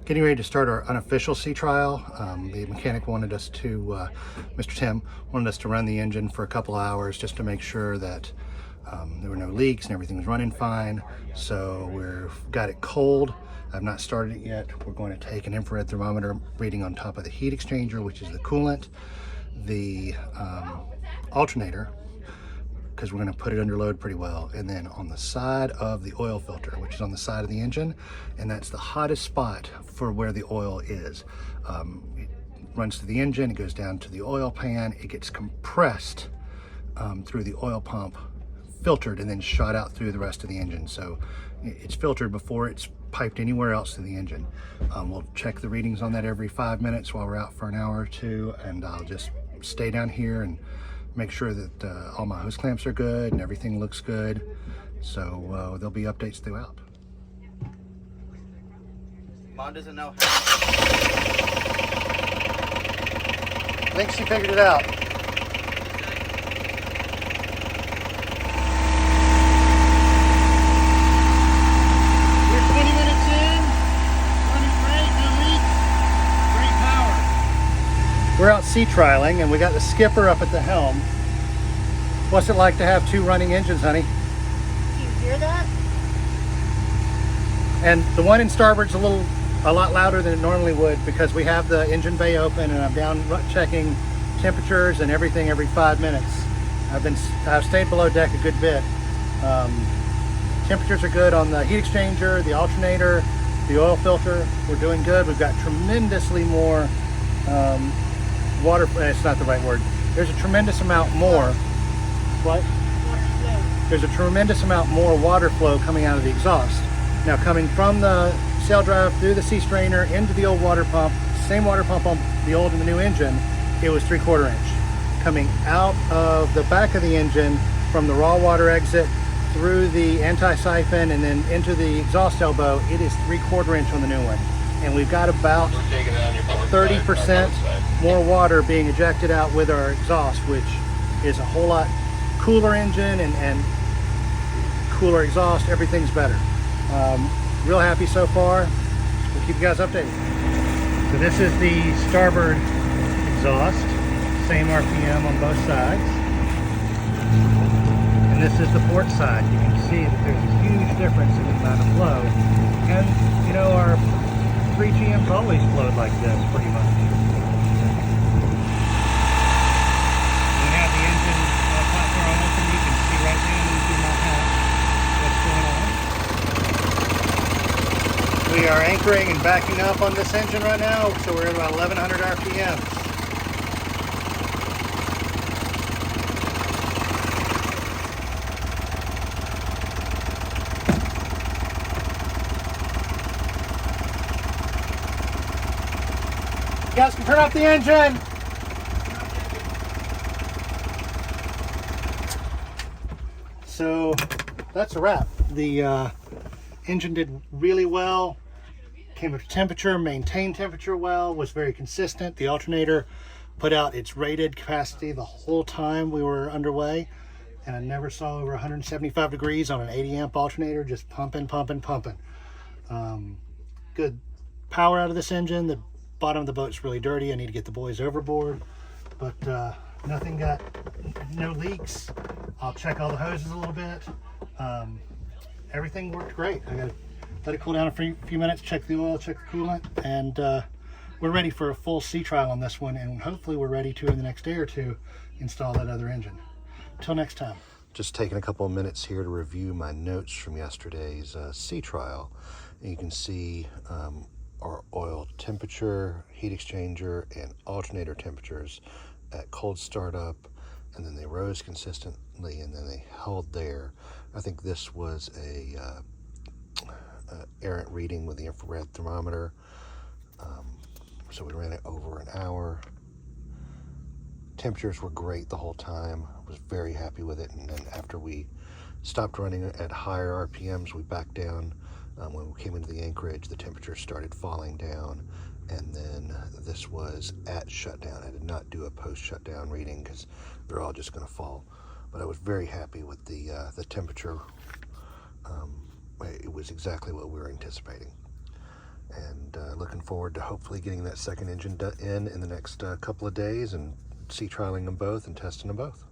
getting ready to start our unofficial sea trial. The mechanic wanted us to, Mr. Tim, wanted us to run the engine for a couple hours just to make sure that there were no leaks and everything was running fine. So we've got it cold. I've not started it yet. We're going to take an infrared thermometer reading on top of the heat exchanger, which is the coolant, the alternator, because we're going to put it under load pretty well, and then on the side of the oil filter, which is on the side of the engine, and that's the hottest spot for where the oil is. It runs to the engine, it goes down to the oil pan, it gets compressed through the oil pump, filtered, and then shot out through the rest of the engine. So it's filtered before it's piped anywhere else to the engine. We'll check the readings on that every 5 minutes while we're out for an hour or two, and I'll just stay down here and make sure that all my hose clamps are good and everything looks good. So there'll be updates throughout. Mom doesn't know how. I think she figured it out. We're 20 minutes in, running great, no leaks, great power. We're out sea trialing and we got the skipper up at the helm. What's it like to have two running engines, honey? Do you hear that? And the one in Starboard's a lot louder than it normally would because we have the engine bay open and I'm down checking temperatures and everything every 5 minutes. I've stayed below deck a good bit. Temperatures are good on the heat exchanger, the alternator, the oil filter. We're doing good. We've got tremendously more water. It's not the right word. There's a tremendous amount more. What? There's a tremendous amount more water flow coming out of the exhaust. Now coming from the sail drive through the sea strainer into the old water pump, same water pump on the old and the new engine, it was 3/4 inch. Coming out of the back of the engine from the raw water exit through the anti-siphon and then into the exhaust elbow, it is 3/4 inch on the new one. And we've got about 30% more water being ejected out with our exhaust, which is a whole lot cooler engine and cooler exhaust. Everything's better. Real happy so far. We'll keep you guys updated. So this is the starboard exhaust, same RPM on both sides. And this is the port side. You can see that there's a huge difference in the amount of flow. And you know, our 3GM's always flowed like this pretty much. We have the engine platform open. You can see right down into my hatch what's going on. We are anchoring and backing up on this engine right now, so we're at about 1100 RPMs. You guys can turn off the engine. So that's a wrap. The engine did really well. Came up to temperature, maintained temperature well, was very consistent. The alternator put out its rated capacity the whole time we were underway, and I never saw over 175 degrees on an 80 amp alternator, just pumping. Good power out of this engine. The bottom of the boat's really dirty. I need to get the boys overboard, but no leaks. I'll check all the hoses a little bit. Everything worked great. I gotta let it cool down a few minutes, check the oil, check the coolant, and we're ready for a full sea trial on this one, and hopefully we're ready to, in the next day or two, install that other engine. Until next time. Just taking a couple of minutes here to review my notes from yesterday's sea trial. And you can see our oil temperature, heat exchanger, and alternator temperatures at cold startup, and then they rose consistently, and then they held there. I think this was a errant reading with the infrared thermometer. So we ran it over an hour. Temperatures were great the whole time. I was very happy with it. And then after we stopped running at higher RPMs, we backed down. When we came into the anchorage, the temperature started falling down. And then this was at shutdown. I did not do a post-shutdown reading because they're all just going to fall. But I was very happy with the temperature. It was exactly what we were anticipating. and looking forward to hopefully getting that second engine in the next couple of days and sea trialing them both and testing them both.